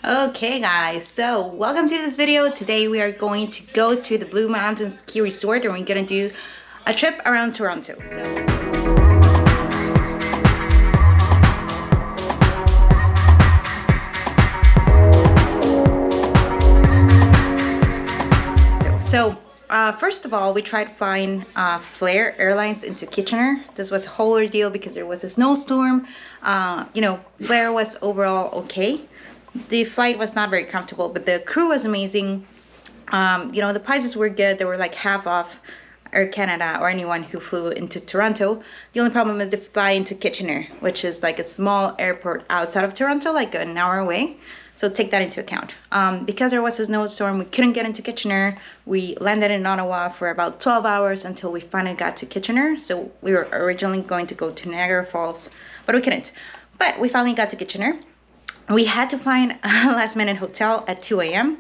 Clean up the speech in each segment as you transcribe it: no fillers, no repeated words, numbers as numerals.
Okay guys, so welcome to this video. Today we are going to go to the Blue Mountain Ski Resort and we're gonna do a trip around Toronto. First of all, we tried flying Flair Airlines into Kitchener. This was a whole ordeal because there was a snowstorm. Flair was overall okay. The flight was not very comfortable, but the crew was amazing. The prices were good. They were like half off Air Canada or anyone who flew into Toronto. The only problem is to fly into Kitchener, which is like a small airport outside of Toronto, like an hour away. So take that into account. Because there was a snowstorm, we couldn't get into Kitchener. We landed in Ottawa for about 12 hours until we finally got to Kitchener. So we were originally going to go to Niagara Falls, but we couldn't. But we finally got to Kitchener. We had to find a last minute hotel at 2 a.m.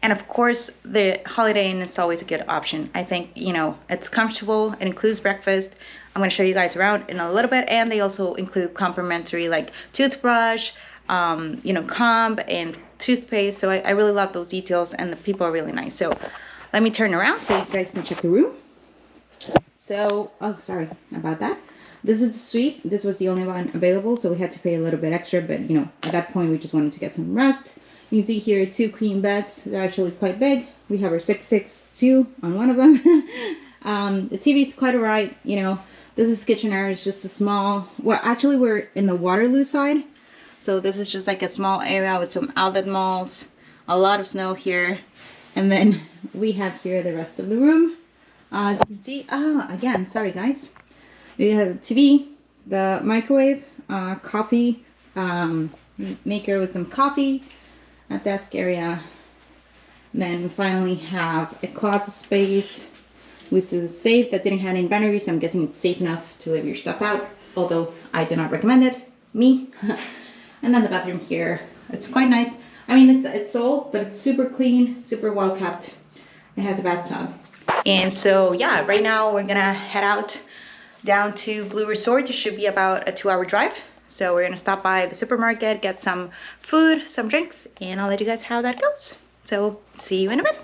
And of course, the Holiday Inn is always a good option. I think, it's comfortable. It includes breakfast. I'm going to show you guys around in a little bit. And they also include complimentary like toothbrush, comb and toothpaste. So I really love those details and the people are really nice. So let me turn around so you guys can check the room. So, oh, sorry about that. This is the suite. This was the only one available, so we had to pay a little bit extra, but at that point we just wanted to get some rest. You can see here 2 queen beds. They're actually quite big. We have our 662 on one of them. The TV is quite alright. This is Kitchener. It's just a small, well, actually we're in the Waterloo side. So this is just like a small area with some outlet malls, a lot of snow here. And then we have here the rest of the room. As you can see, again, sorry guys. We have the TV, the microwave, coffee maker with some coffee, a desk area. And then we finally have a closet space with a safe that didn't have any batteries, so I'm guessing it's safe enough to leave your stuff out, although I do not recommend it, me. And then the bathroom here, it's quite nice. I mean, it's old, but it's super clean, super well kept. It has a bathtub. And so, yeah, right now we're gonna head out down to Blue Resort. It should be about a 2-hour drive. So we're gonna stop by the supermarket, get some food, some drinks, and I'll let you guys how that goes. So see you in a bit.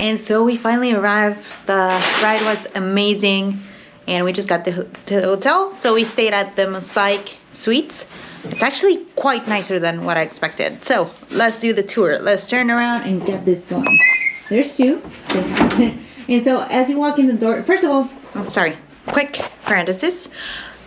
And so we finally arrived. The ride was amazing and we just got to the hotel. So we stayed at the Mosaic Suites. It's actually quite nicer than what I expected. So let's do the tour. Let's turn around and get this going. There's 2. And so as you walk in the door, first of all, quick parenthesis.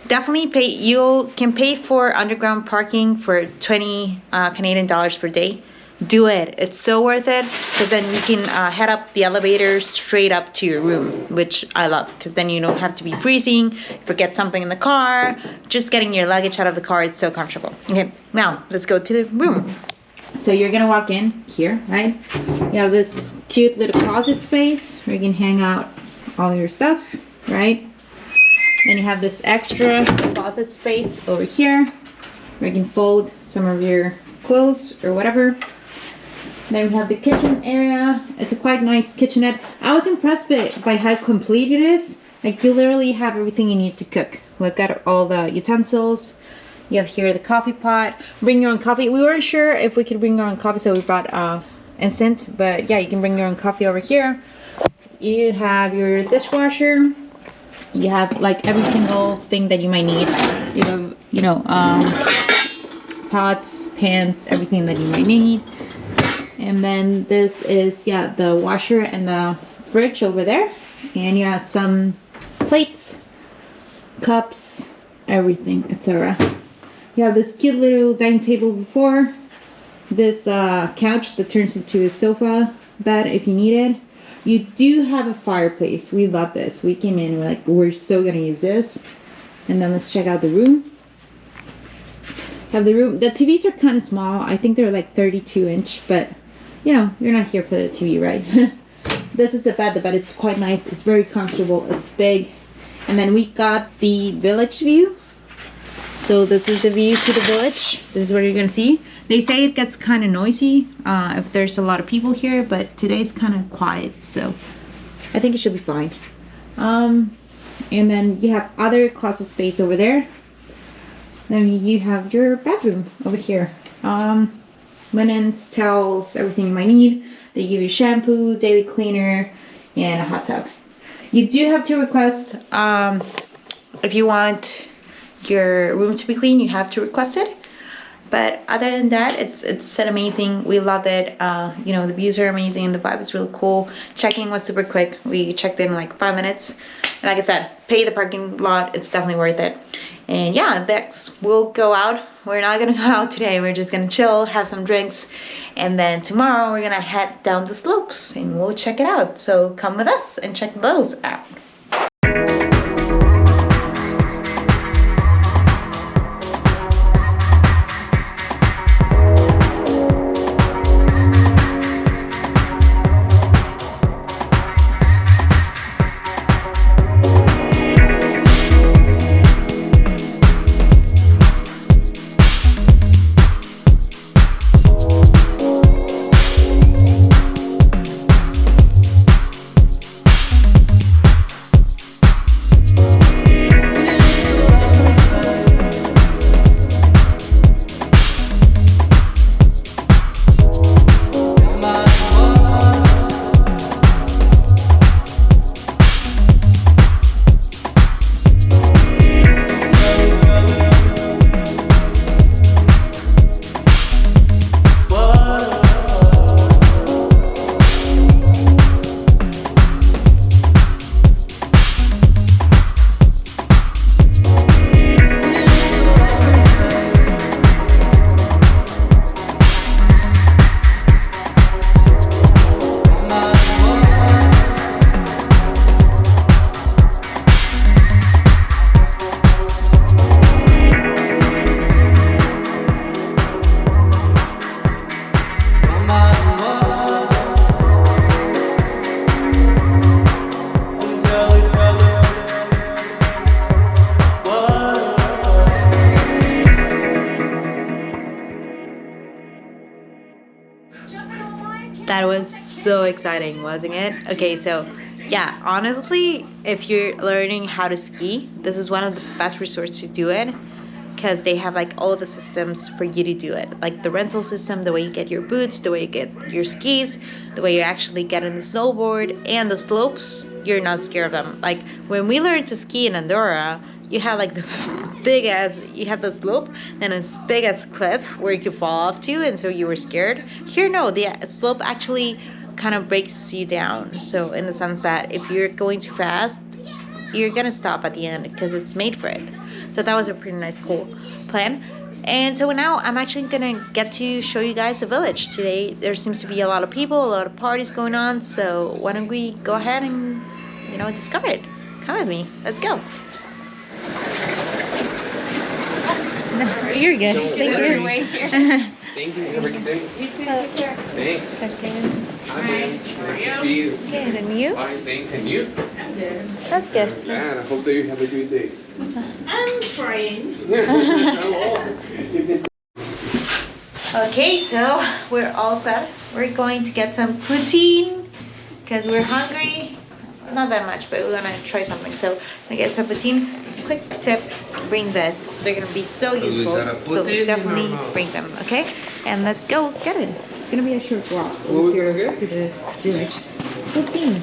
Definitely you can pay for underground parking for 20 Canadian dollars per day. Do it. It's so worth it because then you can head up the elevator straight up to your room, which I love because then you don't have to be freezing, forget something in the car. Just getting your luggage out of the car is so comfortable. Okay, now let's go to the room. So you're gonna walk in here, right? You have this cute little closet space where you can hang out all your stuff, right? Then you have this extra closet space over here where you can fold some of your clothes or whatever. Then we have the kitchen area. It's a quite nice kitchenette. I was impressed by how complete it is. Like you literally have everything you need to cook. Look at all the utensils. You have here the coffee pot. Bring your own coffee. We weren't sure if we could bring our own coffee, so we brought instant. But yeah, you can bring your own coffee over here. You have your dishwasher. You have like every single thing that you might need. You have, pots, pans, everything that you might need. And then this is, the washer and the fridge over there. And you have some plates, cups, everything, etc. You have this cute little dining table before. This couch that turns into a sofa bed if you need it. You do have a fireplace. We love this. We came in, we're so gonna use this. And then let's check out the room. Have the room. The TVs are kind of small. I think they're like 32 inch, but you know, you're not here for the TV, right? This is the bed. The bed is quite nice. It's very comfortable. It's big. And then we got the village view. So this is the view to the village. This is what you're gonna see. They say it gets kind of noisy if there's a lot of people here, but today's kind of quiet, so I think it should be fine. And then you have other closet space over there. Then you have your bathroom over here. Linens, towels, everything you might need. They give you shampoo, daily cleaner, and a hot tub. You do have to request, if you want your room to be clean, you have to request it. But other than that, it's amazing. We loved it. You know, the views are amazing. The vibe is really cool. Checking was super quick. We checked in like 5 minutes. And like I said, pay the parking lot. It's definitely worth it. And yeah, next we'll go out. We're not gonna go out today. We're just gonna chill, have some drinks. And then tomorrow we're gonna head down the slopes and we'll check it out. So come with us and check those out. That was so exciting, wasn't it? Okay, so yeah, honestly, if you're learning how to ski, this is one of the best resorts to do it, because they have like all the systems for you to do it, like the rental system, the way you get your boots, the way you get your skis, the way you actually get on the snowboard, and the slopes. You're not scared of them. Like when we learned to ski in Andorra, you had like the you had the slope and this big as cliff where you could fall off to, and so you were scared. Here, no, the slope actually kind of breaks you down. So in the sense that if you're going too fast, you're gonna stop at the end because it's made for it. So that was a pretty nice, cool plan. And so now I'm actually gonna get to show you guys the village. Today there seems to be a lot of people, a lot of parties going on. So why don't we go ahead and, you know, discover it. Come with me, let's go. No, you're good. Thank you. Right here. Thank you. Have a good day. You too. Take care. Thanks. Okay. Hi, man. Nice to see you. Good, and you? Fine, thanks. And you? I'm good. That's good. I'm glad. I hope that you have a good day. I'm trying. Okay, so we're all set. We're going to get some poutine because we're hungry. Not that much, but we're gonna try something. So I'm gonna get some poutine. Quick tip, bring this. They're gonna be so useful. So definitely bring them, okay? And let's go get it. It's gonna be a short walk over here to the village. Poutine.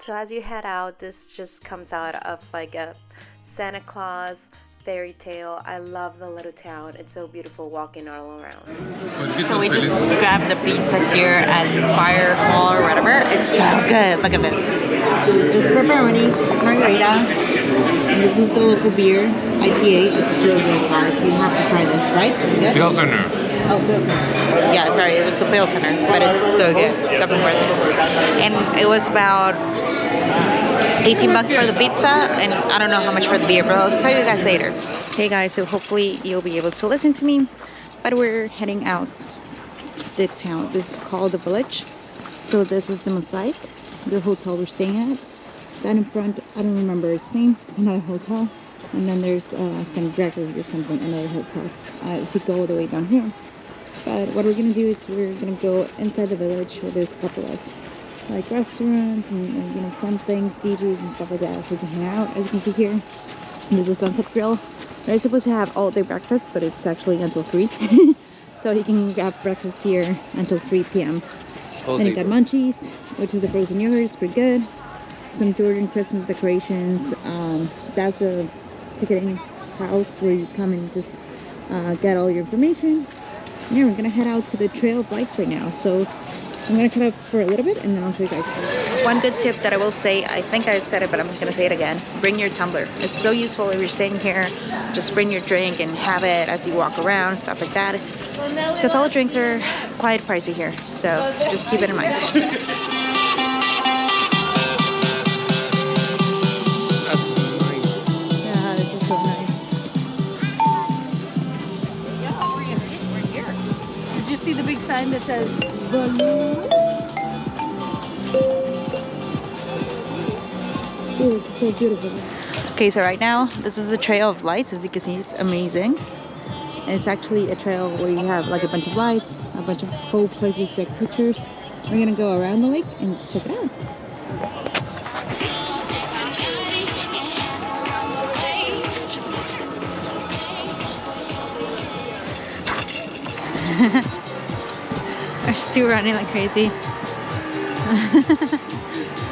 So as you head out, this just comes out of like a Santa Claus fairy tale. I love the little town. It's so beautiful walking all around. So we just grabbed the pizza here at Fire Mall or whatever. It's so good. Look at this. This is pepperoni, it's margarita, and this is the local beer, IPA. It's so good, guys. You have to try this, right? Is it good? Pilsner. Oh, Pilsner. Yeah, sorry, it was a Pilsner, but it's so good. Definitely worth it. And it was about 18 bucks for the pizza, and I don't know how much for the beer, but I'll tell you guys later. Okay, guys, so hopefully you'll be able to listen to me, but we're heading out. the town. This is called the Village. So this is the Mosaic, the hotel we're staying at. That in front, I don't remember its name. It's another hotel. And then there's St. Gregory or something, another hotel. If you go all the way down here. But what we're gonna do is we're gonna go inside the village where there's a couple of like restaurants and you know, fun things, DJs and stuff like that, so we can hang out. As you can see here, there's a Sunset Grill. They're supposed to have all day breakfast, but it's actually until 3. So you can grab breakfast here until 3 p.m. Then you got Munchies, which is a frozen yogurt. It's pretty good. Some Georgian Christmas decorations. That's a ticketing house where you come and just get all your information. Yeah, we're gonna head out to the Trail of Lights right now. So I'm gonna cut up for a little bit and then I'll show you guys. One good tip that I will say, I think I said it, but I'm gonna say it again. Bring your tumbler. It's so useful if you're staying here. Just bring your drink and have it as you walk around, stuff like that. Because all the drinks are quite pricey here. So just keep it in mind. Yeah, this is so nice. Did you see the big sign that says balloon? This is so beautiful. Okay, so right now, this is the Trail of Lights. As you can see, it's amazing. And it's actually a trail where you have like a bunch of lights, a bunch of cool places to take pictures. We're gonna go around the lake and check it out. We're still running like crazy.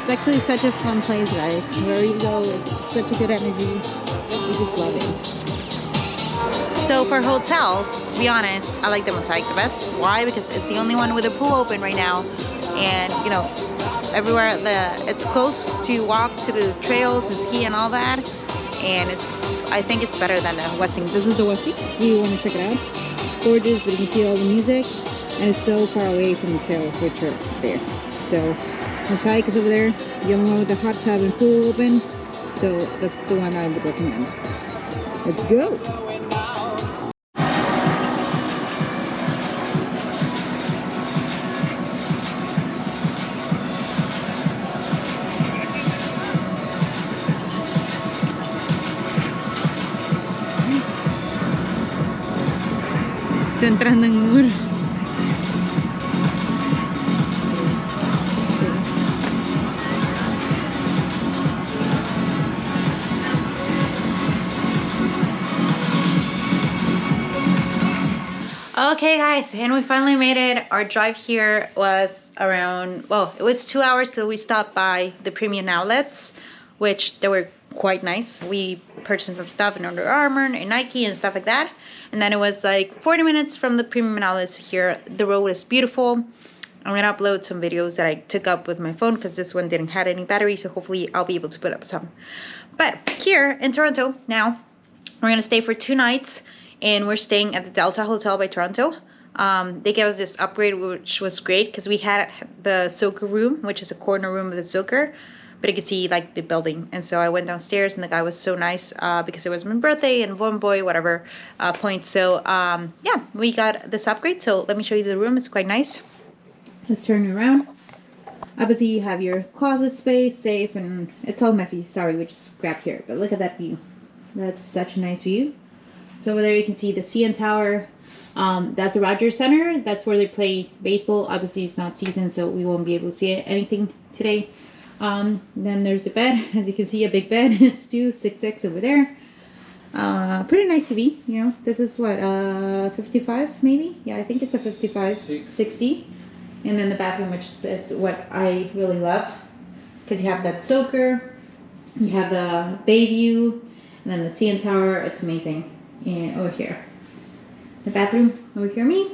It's actually such a fun place, guys. Wherever you go, it's such a good energy. We just love it. So for hotels, to be honest, I like the Mosaic the best. Why? Because it's the only one with a pool open right now. And you know, everywhere it's close to walk to the trails and ski and all that. And I think it's better than the Westin. This is the Westin. You want to check it out. It's gorgeous, but you can see all the music. And it's so far away from the trails, which are there. So Mosaic is over there, the only one with the hot tub and pool open. So that's the one I would recommend. Let's go. Está entrando en muro. Okay guys, and we finally made it. Our drive here was around, well, it was 2 hours till we stopped by the premium outlets, which they were quite nice. We purchased some stuff in Under Armour and Nike and stuff like that. And then it was like 40 minutes from the premium outlets here. The road is beautiful. I'm gonna upload some videos that I took up with my phone because this one didn't have any battery, so hopefully I'll be able to put up some. But here in Toronto now, we're gonna stay for 2 nights. And we're staying at the Delta Hotel by Toronto. They gave us this upgrade, which was great because we had the Zilker room, which is a corner room of the Zilker, but you could see like the building. And so I went downstairs and the guy was so nice because it was my birthday and one boy, whatever point. So yeah, we got this upgrade. So let me show you the room. It's quite nice. Let's turn it around. Obviously you have your closet space, safe, and it's all messy. Sorry, we just grabbed here, but look at that view. That's such a nice view. So over there you can see the CN Tower. That's the Rogers Center. That's where they play baseball. Obviously it's not season, so we won't be able to see anything today. Then there's a bed. As you can see, a big bed. It's 266 over there. Pretty nice TV, you know. This is what, 55 maybe? Yeah, I think it's a 55, 60. And then the bathroom, which is what I really love. Because you have that soaker, you have the bay view, and then the CN Tower. It's amazing. And over here, the bathroom over here, me,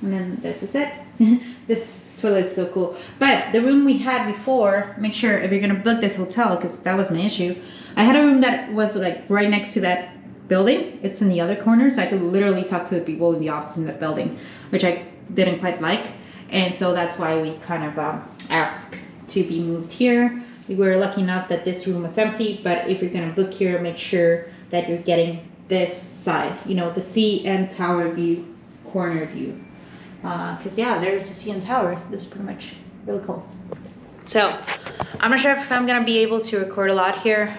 and then there's the set. This toilet is so cool. But the room we had before, make sure if you're gonna book this hotel, because that was my issue. I had a room that was like right next to that building. It's in the other corner, so I could literally talk to the people in the office in that building, which I didn't quite like. And so that's why we kind of asked to be moved here. We were lucky enough that this room was empty, but if you're gonna book here, make sure that you're getting this side, you know, the CN Tower view, corner view. Because yeah, there's the CN Tower. This is pretty much really cool. So I'm not sure if I'm gonna be able to record a lot here,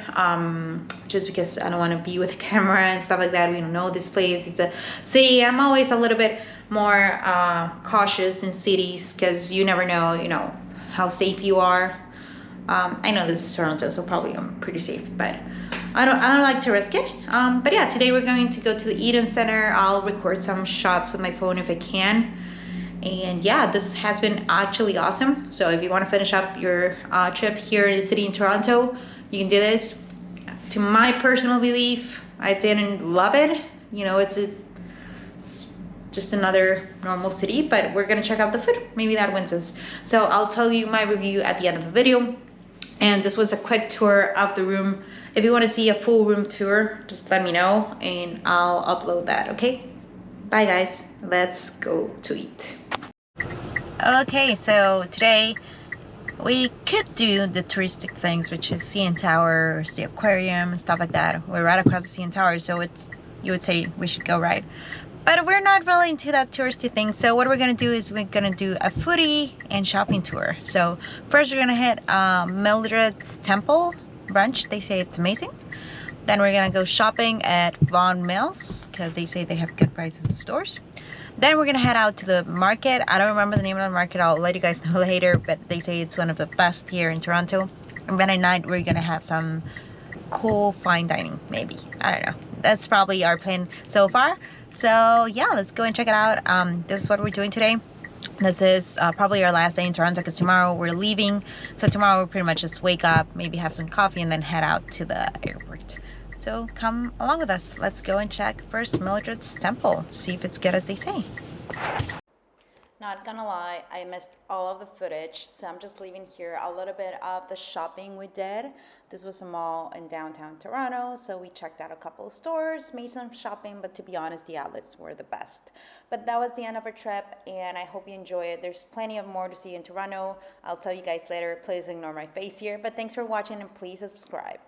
just because I don't want to be with a camera and stuff like that. We don't know this place. It's a city. I'm always a little bit more cautious in cities because you never know, you know, how safe you are. I know this is Toronto, so probably I'm pretty safe, but I don't like to risk it. But yeah, today we're going to go to the Eden Center. I'll record some shots with my phone if I can. And yeah, this has been actually awesome. So if you want to finish up your trip here in the city in Toronto, you can do this. To my personal belief, I didn't love it. You know, it's just another normal city, but we're gonna check out the food. Maybe that wins us. So I'll tell you my review at the end of the video. And this was a quick tour of the room. If you want to see a full room tour, just let me know and I'll upload that, okay? Bye guys, let's go to eat. Okay, so today we could do the touristic things, which is CN Tower, the aquarium and stuff like that. We're right across the CN Tower, so it's, you would say we should go right. But we're not really into that touristy thing. So what we're gonna do is we're gonna do a foodie and shopping tour. So first we're gonna hit Mildred's Temple brunch. They say it's amazing. Then we're gonna go shopping at Vaughan Mills because they say they have good prices in stores. Then we're gonna head out to the market. I don't remember the name of the market. I'll let you guys know later, but they say it's one of the best here in Toronto. And then at night we're gonna have some cool fine dining, maybe. I don't know. That's probably our plan so far. So yeah, let's go and check it out. This is what we're doing today. This is probably our last day in Toronto because tomorrow we're leaving. So tomorrow we'll pretty much just wake up, maybe have some coffee, and then head out to the airport. So come along with us. Let's go and check first Mildred's Temple, see if it's good as they say. Not gonna lie, I missed all of the footage, so I'm just leaving here a little bit of the shopping we did. This was a mall in downtown Toronto, so we checked out a couple of stores, made some shopping, but to be honest, the outlets were the best. But that was the end of our trip, and I hope you enjoy it. There's plenty of more to see in Toronto. I'll tell you guys later. Please ignore my face here, but thanks for watching, and please subscribe.